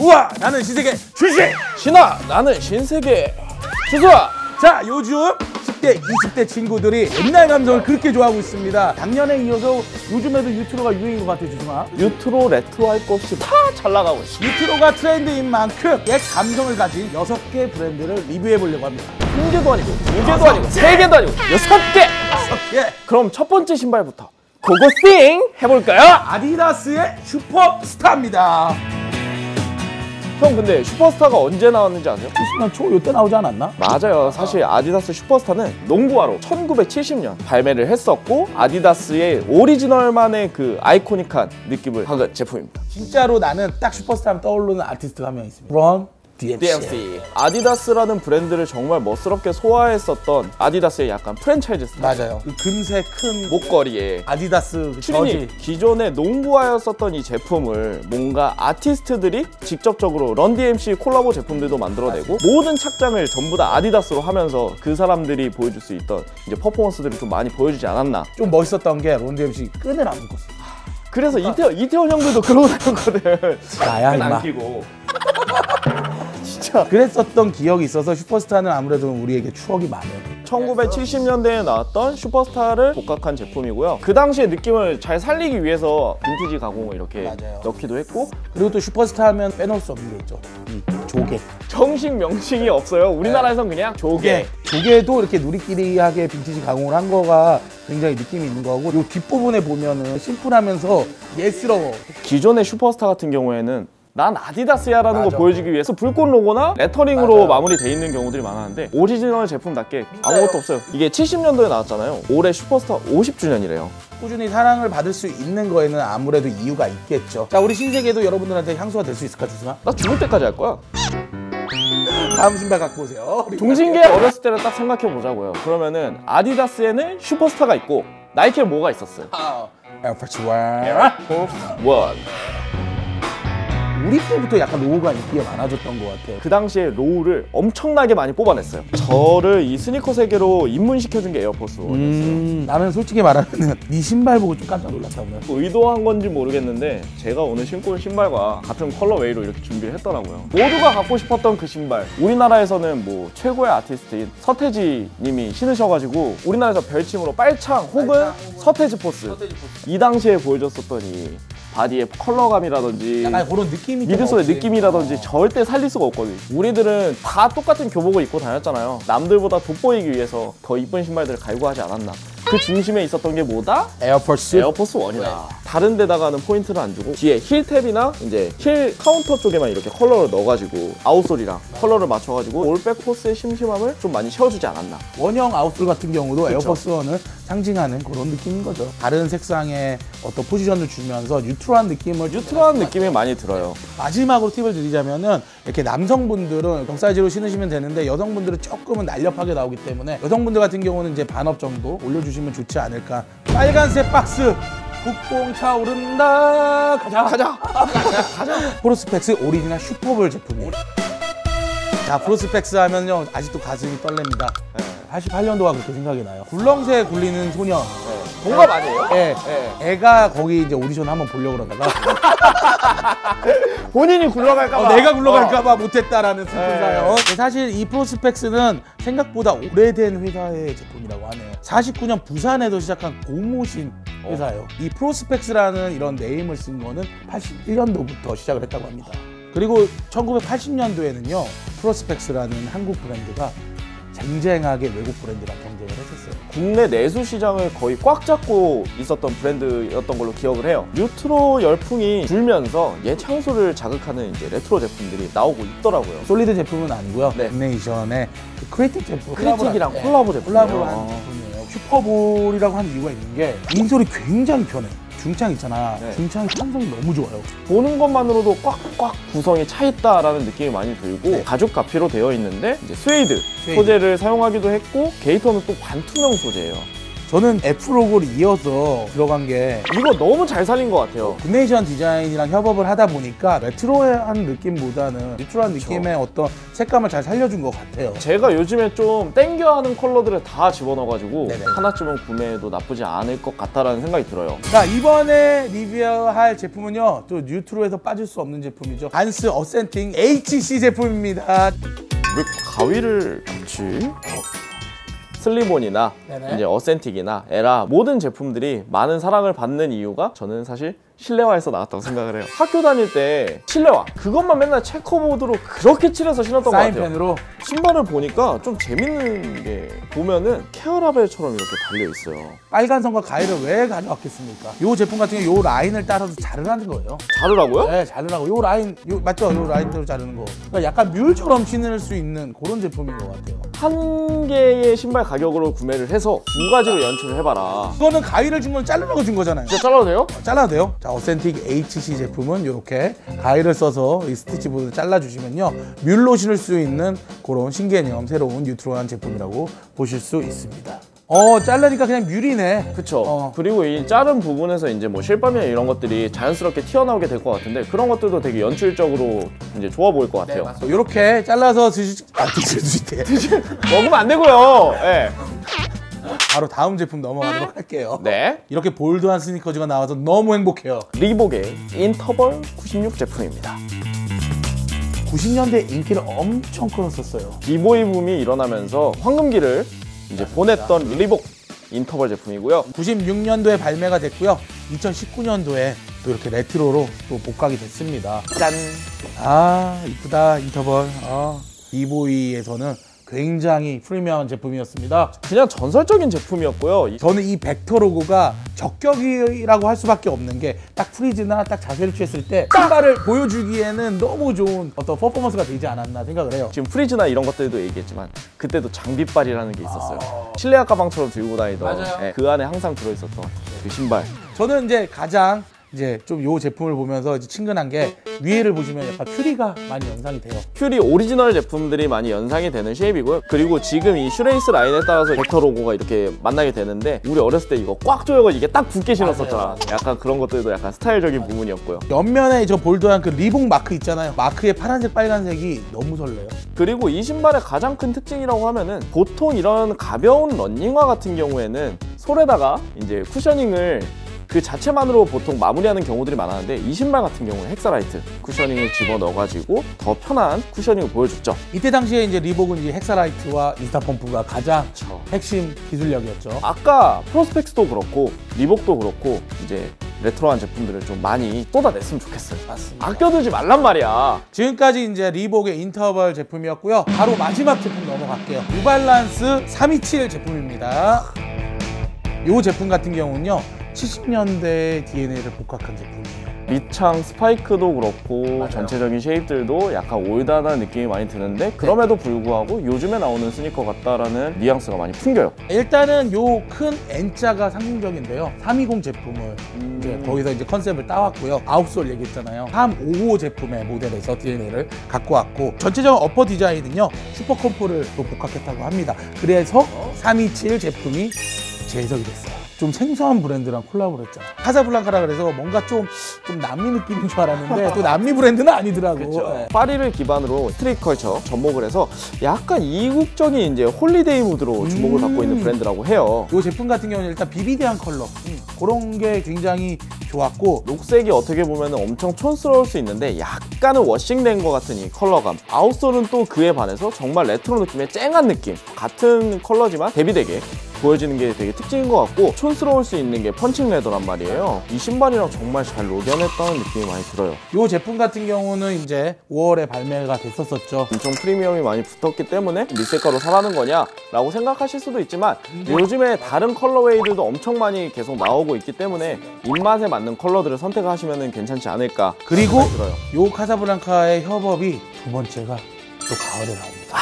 우와 나는 신세계 출신! 신아 나는 신세계 주수아. 자 요즘 10대 20대 친구들이 옛날 감성을 그렇게 좋아하고 있습니다. 작년에 이어서 요즘에도 유트로가 유행인 것 같아요. 주승아. 유트로 레트로 할 거 없이 다 잘 나가고 있어. 유트로가 트렌드인 만큼 옛 감성을 가진 6개 브랜드를 리뷰해 보려고 합니다. 한 개도 아니고 두 개도 아니고 세 개도 아니고 6개. 예. 그럼 첫 번째 신발부터 고고싱 해볼까요? 아디다스의 슈퍼스타입니다. 형 근데 슈퍼스타가 언제 나왔는지 아세요? 70년 초 이때 나오지 않았나? 맞아요. 사실 아디다스 슈퍼스타는 농구화로 1970년 발매를 했었고 아디다스의 오리지널만의 그 아이코닉한 느낌을 받은 제품입니다. 진짜로 나는 딱 슈퍼스타 하면 떠오르는 아티스트가 한 명 있습니다. 브론 DMC. 아디다스라는 브랜드를 정말 멋스럽게 소화했었던 아디다스의 약간 프랜차이즈 스타일. 맞아요. 그 금색 큰 목걸이에 아디다스 그 추리닝. 저지. 기존의 농구화였었던 이 제품을 뭔가 아티스트들이 직접적으로 런 DMC 콜라보 제품들도 만들어내고 모든 착장을 전부 다 아디다스로 하면서 그 사람들이 보여줄 수 있던 이제 퍼포먼스들을 좀 많이 보여주지 않았나. 좀 멋있었던 게 론 DMC 끈을 안 묶었어. 그래서 이태원 형들도 그러고 다녔거든. 나야 끈 안 임마. 끼고. 그랬었던 기억이 있어서 슈퍼스타는 아무래도 우리에게 추억이 많아요. 1970년대에 나왔던 슈퍼스타를 복각한 제품이고요. 그 당시의 느낌을 잘 살리기 위해서 빈티지 가공을 이렇게 맞아요. 넣기도 했고 그리고 또 슈퍼스타 하면 빼놓을 수 없는 게 있죠. 이 조개. 정식 명칭이 없어요. 우리나라에선 그냥 조개. 조개도 이렇게 누리끼리하게 빈티지 가공을 한 거가 굉장히 느낌이 있는 거고 이 뒷부분에 보면은 심플하면서 예스러워. 기존의 슈퍼스타 같은 경우에는 난 아디다스야 라는 맞아. 거 보여주기 위해서 불꽃 로고나 레터링으로 맞아요. 마무리돼 있는 경우들이 많았는데 오리지널 제품답게 아무것도 없어요. 이게 70년도에 나왔잖아요. 올해 슈퍼스타 50주년이래요. 꾸준히 사랑을 받을 수 있는 거에는 아무래도 이유가 있겠죠. 자, 우리 신세계도 여러분들한테 향수가 될 수 있을까, 주승아? 나 죽을 때까지 할 거야. 다음 신발 갖고 오세요. 동진계 어렸을 때를 딱 생각해 보자고요. 그러면은 아디다스에는 슈퍼스타가 있고 나이키에 뭐가 있었어요? 에어포스 원. 원. 우리 때부터 약간 로우가 인기가 많아졌던 것 같아요. 그 당시에 로우를 엄청나게 많이 뽑아냈어요. 저를 이 스니커 세계로 입문시켜준 게 에어포스 원이었어요. 나는 솔직히 말하면 네 신발 보고 좀 깜짝 놀랐다 오늘. 의도한 건지 모르겠는데 제가 오늘 신고 온 신발과 같은 컬러웨이로 이렇게 준비를 했더라고요. 모두가 갖고 싶었던 그 신발. 우리나라에서는 뭐 최고의 아티스트인 서태지 님이 신으셔가지고 우리나라에서 별칭으로 빨창 혹은 서태지 포스. 이 당시에 보여줬었던 이 바디의 컬러감이라든지 약간 그런 느낌이 미드솔의 느낌이라든지 절대 살릴 수가 없거든요. 우리들은 다 똑같은 교복을 입고 다녔잖아요. 남들보다 돋보이기 위해서 더 이쁜 신발들을 갈구하지 않았나. 그 중심에 있었던 게 뭐다? 에어포스 원이다. 다른 데다가는 포인트를 안 주고 뒤에 힐탭이나 이제 힐 카운터 쪽에만 이렇게 컬러를 넣어가지고 아웃솔이랑 컬러를 맞춰가지고 올백 포스의 심심함을 좀 많이 채워주지 않았나. 원형 아웃솔 같은 경우도 그쵸. 에어포스 원을 상징하는 그런 느낌인 거죠. 다른 색상의 어떤 포지션을 주면서 뉴트럴한 느낌을 뉴트럴한 느낌이 많이 들어요. 마지막으로 팁을 드리자면은 이렇게 남성분들은 경 사이즈로 신으시면 되는데 여성분들은 조금은 날렵하게 나오기 때문에 여성분들 같은 경우는 이제 반업 정도 올려주시면 좋지 않을까. 빨간색 박스 국뽕 차오른다. 가자. 프로스펙스 오리지널 슈퍼볼 제품이에요. 자, 프로스펙스 하면요 아직도 가슴이 떨립니다. 88년도가 그렇게 생각이 나요. 굴렁쇠 굴리는 소년. 동갑 아니에요? 예. 애가 거기 이제 오디션 한번 보려고 그러다가 본인이 굴러갈까봐. 내가 굴러갈까봐 못했다라는 슬픈 사연. 사실 이 프로스펙스는 생각보다 오래된 회사의 제품이라고 하네요. 49년 부산에서 시작한 고무신 회사예요. 이 프로스펙스라는 이런 네임을 쓴 거는 81년도부터 시작을 했다고 합니다. 그리고 1980년도에는요 프로스펙스라는 한국 브랜드가 쟁쟁하게 외국 브랜드랑 경쟁을 했었어요. 국내 내수 시장을 거의 꽉 잡고 있었던 브랜드였던 걸로 기억을 해요. 뉴트로 열풍이 불면서 옛 향수를 자극하는 이제 레트로 제품들이 나오고 있더라고요. 솔리드 제품은 아니고요. 네. 빅네이션의 그 크리에이티브 제품. 크리틱이랑 콜라보 제품이에요. 콜라보를 한 제품이에요. 슈퍼볼이라고 하는 이유가 있는 게 인솔이 굉장히 편해. 중창 있잖아. 네. 중창의 탄성이 너무 좋아요. 보는 것만으로도 꽉꽉 구성이 차 있다라는 느낌이 많이 들고 가죽 가피로 되어 있는데 이제 스웨이드 소재를 사용하기도 했고 게이터는 또 반투명 소재예요. 저는 F 로고를 이어서 들어간 게 이거 너무 잘 살린 것 같아요. 굿네이션 디자인이랑 협업을 하다 보니까 레트로한 느낌보다는 리트로한 느낌의 어떤 색감을 잘 살려준 것 같아요. 제가 요즘에 좀 땡겨하는 컬러들을 다 집어넣어가지고 네네. 하나쯤은 구매해도 나쁘지 않을 것 같다라는 생각이 들어요. 자, 이번에 리뷰할 제품은요, 또 뉴트로에서 빠질 수 없는 제품이죠. 반스 어센팅 HC 제품입니다. 왜 가위를 넣지? 슬리본이나 네네. 이제 어센틱이나 에라 모든 제품들이 많은 사랑을 받는 이유가 저는 사실 실내화에서 나왔다고 생각을 해요. 학교 다닐 때 실내화 그것만 맨날 체커보드로 그렇게 칠해서 신었던 것 같아요. 사인펜으로. 신발을 보니까 좀 재밌는 게 보면은 케어라벨처럼 이렇게 달려 있어요. 빨간 선과 가위를 왜 가져왔겠습니까? 이 제품 같은 경우 이 라인을 따라서 자르라는 거예요. 자르라고요? 네, 자르라고. 요 라인, 맞죠? 요 라인대로 자르는 거. 그러니까 약간 뮬처럼 신을 수 있는 그런 제품인 것 같아요. 한 개의 신발 가격으로 구매를 해서 두 가지로 연출을 해봐라. 그거는 가위를 준 건 자르라고 준 거잖아요. 진짜 잘라도 돼요? 잘라도 돼요. 자, 어센틱 HC 제품은 이렇게 가위를 써서 이 스티치보드를 잘라주시면요, 뮬로 신을 수 있는 그런 신개념 새로운 뉴트로한 제품이라고 보실 수 있습니다. 자르니까 그냥 뮤리네. 그쵸. 그리고 이 자른 부분에서 이제 뭐 실밥이나 이런 것들이 자연스럽게 튀어나오게 될 것 같은데 그런 것들도 되게 연출적으로 이제 좋아 보일 것 같아요. 이렇게 잘라서 드실 수 있대. 먹으면 안 되고요. 네. 바로 다음 제품 넘어가도록 할게요. 네. 이렇게 볼드한 스니커즈가 나와서 너무 행복해요. 리복의 인터벌 96 제품입니다. 90년대 인기를 엄청 끌었었어요. 비보이 붐이 일어나면서 황금기를 이제 보냈던 리복 인터벌 제품이고요. 96년도에 발매가 됐고요. 2019년도에 또 이렇게 레트로로 또 복각이 됐습니다. 짠! 아, 이쁘다, 인터벌. 비보이에서는 굉장히 프리미엄한 제품이었습니다. 그냥 전설적인 제품이었고요. 저는 이 벡터 로고가 적격이라고 할 수밖에 없는 게 딱 프리즈나 딱 자세를 취했을 때 신발을 보여주기에는 너무 좋은 어떤 퍼포먼스가 되지 않았나 생각을 해요. 지금 프리즈나 이런 것들도 얘기했지만 그때도 장비빨이라는 게 있었어요. 실내화 가방처럼 들고 다니던 맞아요. 그 안에 항상 들어있었던 그 신발. 저는 이제 가장 좀 요 제품을 보면서 이제 친근한 게 위에를 보시면 약간 퓨리가 많이 연상이 돼요. 퓨리 오리지널 제품들이 많이 연상이 되는 쉐입이고요. 그리고 지금 이 슈레이스 라인에 따라서 벡터 로고가 이렇게 만나게 되는데 우리 어렸을 때 이거 꽉 조여가지고 이게 딱 붙게 신었었잖아. 약간 그런 것들도 약간 스타일적인 부분이었고요. 옆면에 저 볼드한 그 리복 마크 있잖아요. 마크의 파란색 빨간색이 너무 설레요. 그리고 이 신발의 가장 큰 특징이라고 하면은 보통 이런 가벼운 러닝화 같은 경우에는 솔에다가 이제 쿠셔닝을 그 자체만으로 보통 마무리하는 경우들이 많았는데 이 신발 같은 경우는 헥사라이트 쿠셔닝을 집어넣어가지고 더 편한 쿠셔닝을 보여줬죠. 이때 당시에 이제 리복은 이제 헥사라이트와 인스타펌프가 가장 핵심 기술력이었죠. 아까 프로스펙스도 그렇고 리복도 그렇고 이제 레트로한 제품들을 좀 많이 쏟아냈으면 좋겠어요. 맞습니다. 아껴두지 말란 말이야. 지금까지 이제 리복의 인터벌 제품이었고요. 바로 마지막 제품 넘어갈게요. 뉴발란스 327 제품입니다. 이 제품 같은 경우는요, 70년대 DNA를 복각한 제품이에요. 밑창 스파이크도 그렇고 맞아요. 전체적인 쉐입들도 약간 올드한 느낌이 많이 드는데 그럼에도 불구하고 요즘에 나오는 스니커 같다라는 뉘앙스가 많이 풍겨요. 일단은 요 큰 N자가 상징적인데요. 320 제품을 이제 거기서 이제 컨셉을 따왔고요. 아웃솔 얘기했잖아요. 355 제품의 모델에서 DNA를 갖고 왔고, 전체적인 어퍼 디자인은요, 슈퍼컴포를 또 복각했다고 합니다. 그래서 327 제품이 제작이 됐어요. 좀 생소한 브랜드랑 콜라보를 했잖아. 카사블랑카라 그래서 뭔가 좀 남미 느낌인 줄 알았는데 또 남미 브랜드는 아니더라고. 네. 파리를 기반으로 스트릿 컬처 접목을 해서 약간 이국적인 이제 홀리데이 무드로 주목을 받고 있는 브랜드라고 해요. 이 제품 같은 경우는 일단 비비드한 컬러, 그런 게 굉장히 좋았고, 녹색이 어떻게 보면 엄청 촌스러울 수 있는데 약간은 워싱된 것 같은 이 컬러감. 아웃솔은 또 그에 반해서 정말 레트로 느낌의 쨍한 느낌. 같은 컬러지만 대비되게 보여지는 게 되게 특징인 것 같고, 촌스러울 수 있는 게 펀칭 레더란 말이에요. 이 신발이랑 정말 잘 녹여냈다는 느낌이 많이 들어요. 이 제품 같은 경우는 이제 5월에 발매가 됐었죠. 엄청 프리미엄이 많이 붙었기 때문에 리세가로 사라는 거냐 라고 생각하실 수도 있지만 요즘에 다른 컬러웨이들도 엄청 많이 계속 나오고 있기 때문에 입맛에 맞는 컬러들을 선택하시면 괜찮지 않을까. 그리고 들어요. 요 카사블랑카의 협업이 두 번째가 또 가을에 나옵니다.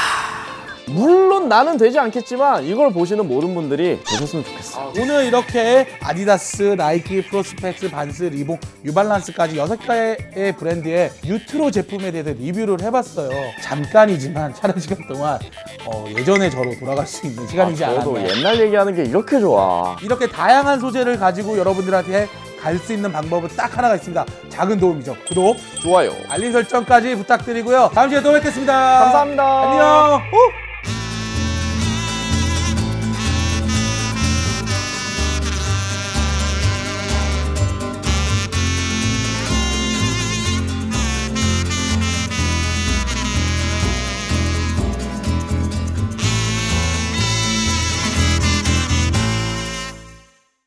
물론 나는 되지 않겠지만 이걸 보시는 모든 분들이 되셨으면 좋겠어. 오늘 이렇게 아디다스, 나이키, 프로스펙스, 반스, 리복, 뉴발란스까지 6개의 브랜드의 뉴트로 제품에 대해서 리뷰를 해봤어요. 잠깐이지만 촬영 시간 동안 예전의 저로 돌아갈 수 있는 시간이지 저도 않았나. 옛날 얘기하는 게 이렇게 좋아. 이렇게 다양한 소재를 가지고 여러분들한테 갈 수 있는 방법은 딱 하나가 있습니다. 작은 도움이죠. 구독, 좋아요. 알림 설정까지 부탁드리고요. 다음 시간에 또 뵙겠습니다. 감사합니다. 안녕.